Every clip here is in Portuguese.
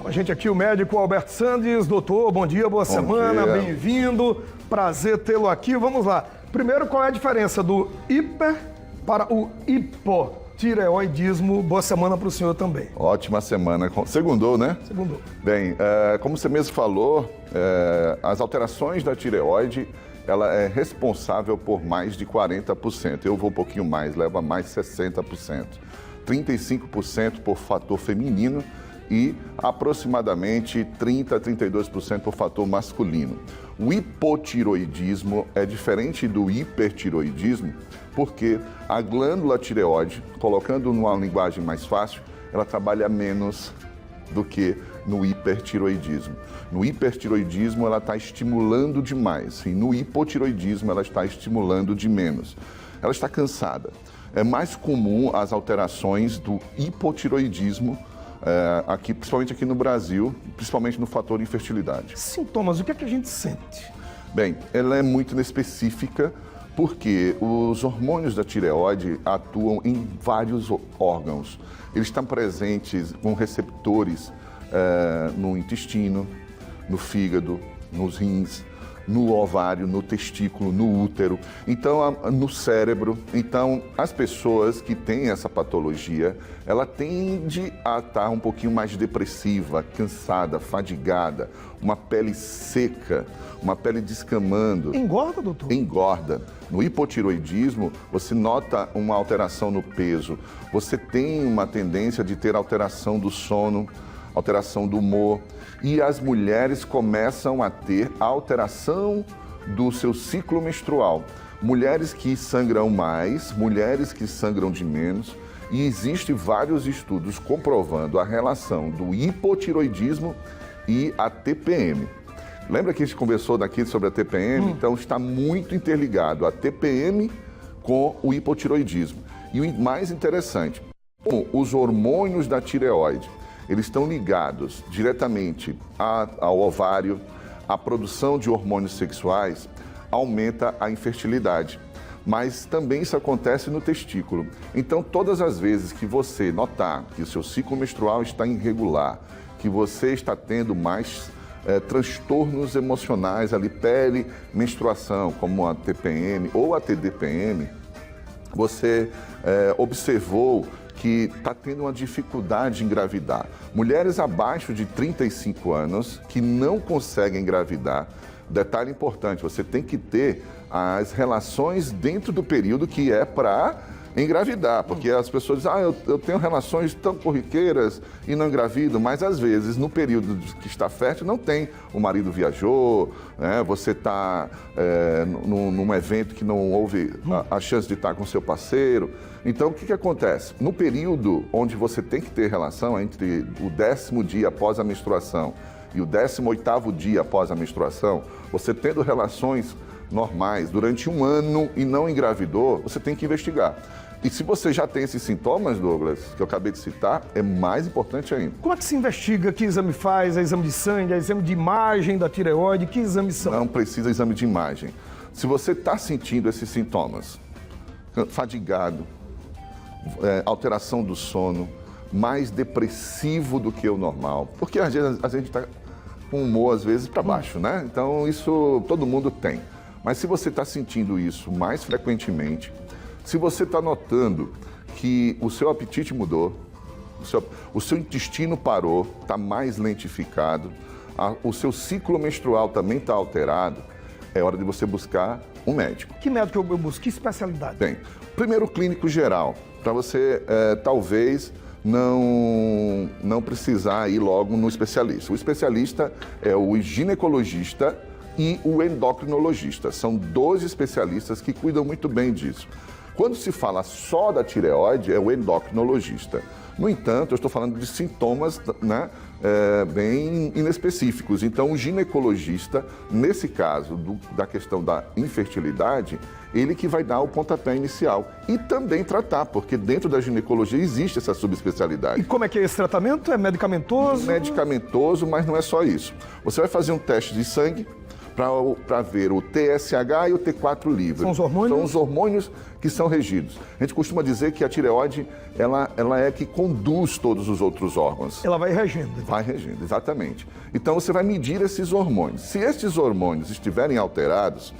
Com a gente aqui o médico Alberto Sandes. Doutor, bom dia, boa semana, bem-vindo. Prazer tê-lo aqui. Vamos lá. Primeiro, qual é a diferença do hiper para o hipotireoidismo? Boa semana para o senhor também. Ótima semana. Segundou, né? Segundou. Bem, como você mesmo falou, as alterações da tireoide, ela é responsável por mais de 40%. Eu vou um pouquinho mais, leva mais 60%. 35% por fator feminino e aproximadamente 30% a 32% por fator masculino. O hipotiroidismo é diferente do hipertiroidismo porque a glândula tireoide, colocando numa linguagem mais fácil, ela trabalha menos do que no hipertiroidismo. No hipertiroidismo ela está estimulando demais e no hipotiroidismo ela está estimulando de menos. Ela está cansada. É mais comum as alterações do hipotiroidismo aqui, principalmente aqui no Brasil, principalmente no fator infertilidade. Sintomas, o que é que a gente sente? Bem, ela é muito inespecífica porque os hormônios da tireoide atuam em vários órgãos. Eles estão presentes com receptores no intestino, no fígado, nos rins, no ovário, no testículo, no útero, então no cérebro. Então, as pessoas que têm essa patologia, ela tende a estar um pouquinho mais depressiva, cansada, fadigada, uma pele seca, uma pele descamando. Engorda, doutor? Engorda. No hipotiroidismo, você nota uma alteração no peso, você tem uma tendência de ter alteração do sono, alteração do humor, e as mulheres começam a ter alteração do seu ciclo menstrual. Mulheres que sangram mais, mulheres que sangram de menos, e existem vários estudos comprovando a relação do hipotiroidismo e a TPM. Lembra que a gente conversou daqui sobre a TPM? Então está muito interligado a TPM com o hipotiroidismo. E o mais interessante, os hormônios da tireoide, eles estão ligados diretamente ao ovário, a produção de hormônios sexuais aumenta a infertilidade. Mas também isso acontece no testículo. Então, todas as vezes que você notar que o seu ciclo menstrual está irregular, que você está tendo mais transtornos emocionais ali, pele, menstruação, como a TPM ou a TDPM, você observou que está tendo uma dificuldade em engravidar. Mulheres abaixo de 35 anos que não conseguem engravidar. Detalhe importante, você tem que ter as relações dentro do período que é para engravidar, porque as pessoas dizem, eu tenho relações tão corriqueiras e não engravido, mas às vezes no período que está fértil não tem, o marido viajou, né? Você está num evento que não houve a chance de estar com seu parceiro. Então o que acontece? No período onde você tem que ter relação entre o 10º dia após a menstruação e o 18º dia após a menstruação, você tendo relações normais durante um ano e não engravidou, você tem que investigar. E se você já tem esses sintomas, Douglas, que eu acabei de citar, é mais importante ainda. Como é que se investiga? Que exame faz? É exame de sangue? É exame de imagem da tireoide? Que exames são? Não precisa exame de imagem. Se você está sentindo esses sintomas, fadigado, alteração do sono, mais depressivo do que o normal, porque às vezes a gente está com o humor às vezes para baixo, né? Então isso todo mundo tem. Mas se você está sentindo isso mais frequentemente, se você está notando que o seu apetite mudou, o seu intestino parou, está mais lentificado, o seu ciclo menstrual também está alterado, é hora de você buscar um médico. Que médico eu busco? Que especialidade? Bem, primeiro clínico geral, para você talvez não precisar ir logo no especialista. O especialista é o ginecologista e o endocrinologista. São dois especialistas que cuidam muito bem disso. Quando se fala só da tireoide, é o endocrinologista. No entanto, eu estou falando de sintomas, né, bem inespecíficos. Então, o ginecologista, nesse caso da questão da infertilidade, ele que vai dar o pontapé inicial e também tratar, porque dentro da ginecologia existe essa subespecialidade. E como é que é esse tratamento? É medicamentoso? Medicamentoso, mas não é só isso. Você vai fazer um teste de sangue, para ver o TSH e o T4 livre. São os hormônios? São os hormônios que são regidos. A gente costuma dizer que a tireoide, ela é que conduz todos os outros órgãos. Ela vai regendo. Vai regendo, exatamente. Então você vai medir esses hormônios. Se estes hormônios estiverem alterados,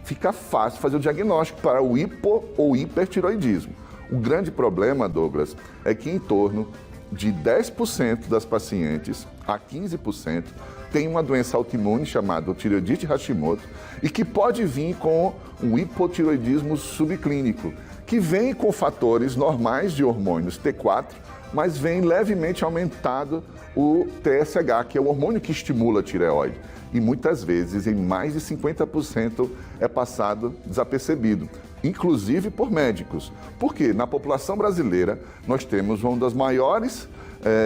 fica fácil fazer o diagnóstico para o hipo ou hipertiroidismo. O grande problema, Douglas, é que em torno de 10% das pacientes a 15% tem uma doença autoimune chamada tireoidite Hashimoto e que pode vir com um hipotiroidismo subclínico, que vem com fatores normais de hormônios T4, mas vem levemente aumentado o TSH, que é o hormônio que estimula a tireoide. E muitas vezes, em mais de 50%, é passado desapercebido, inclusive por médicos. Porque na população brasileira nós temos uma das maiores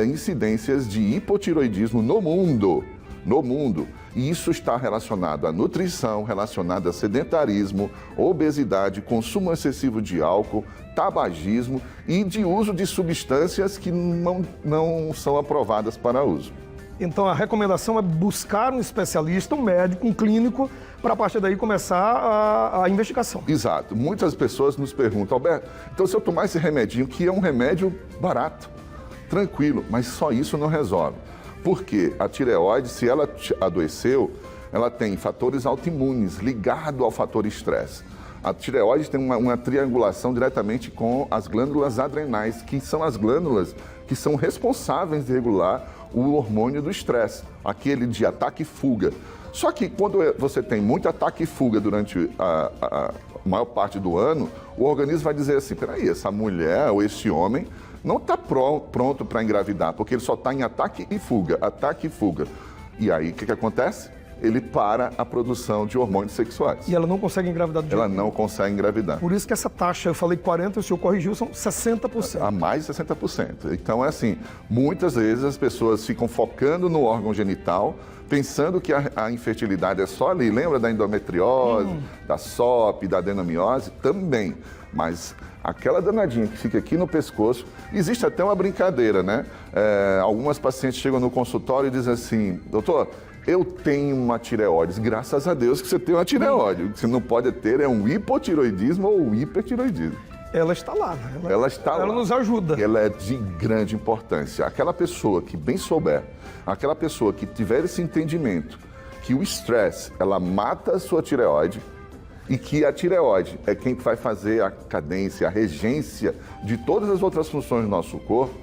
incidências de hipotiroidismo no mundo. E isso está relacionado à nutrição, relacionado a sedentarismo, obesidade, consumo excessivo de álcool, tabagismo e de uso de substâncias que não são aprovadas para uso. Então a recomendação é buscar um especialista, um médico, um clínico, para a partir daí começar a investigação. Exato. Muitas pessoas nos perguntam, Alberto, então se eu tomar esse remedinho, que é um remédio barato, tranquilo, mas só isso não resolve. Porque a tireoide, se ela adoeceu, ela tem fatores autoimunes ligados ao fator estresse. A tireoide tem uma triangulação diretamente com as glândulas adrenais, que são as glândulas que são responsáveis de regular o hormônio do estresse, aquele de ataque e fuga. Só que quando você tem muito ataque e fuga durante a maior parte do ano, o organismo vai dizer assim, peraí, essa mulher ou esse homem não está pronto para engravidar, porque ele só está em ataque e fuga. E aí, o que acontece? Ele para a produção de hormônios sexuais. E ela não consegue engravidar do jeito. Ela não consegue engravidar. Por isso que essa taxa, eu falei 40%, o senhor corrigiu, são 60%. A mais de 60%. Então, é assim, muitas vezes as pessoas ficam focando no órgão genital, pensando que a infertilidade é só ali. Lembra da endometriose, da SOP, da adenomiose? Também. Mas aquela danadinha que fica aqui no pescoço, existe até uma brincadeira, né? Algumas pacientes chegam no consultório e dizem assim, doutor, eu tenho uma tireoide, graças a Deus que você tem uma tireoide. O que você não pode ter é um hipotiroidismo ou um hipertiroidismo. Ela está lá, né? Ela está lá. Ela nos ajuda. Ela é de grande importância. Aquela pessoa que bem souber, aquela pessoa que tiver esse entendimento que o estresse, ela mata a sua tireoide e que a tireoide é quem vai fazer a cadência, a regência de todas as outras funções do nosso corpo,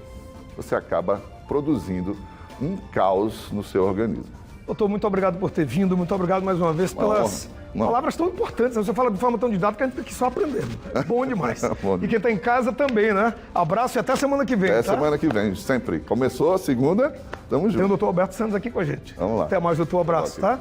você acaba produzindo um caos no seu organismo. Doutor, muito obrigado por ter vindo, muito obrigado mais uma vez pelas palavras tão importantes. Você fala de forma tão didática que a gente tem que só aprender. É bom demais. E quem está em casa também, né? Abraço e até semana que vem. Até semana que vem, sempre. Começou a segunda, tamo junto. Tem o doutor Alberto Santos aqui com a gente. Vamos lá. Até mais, doutor. Abraço, tá?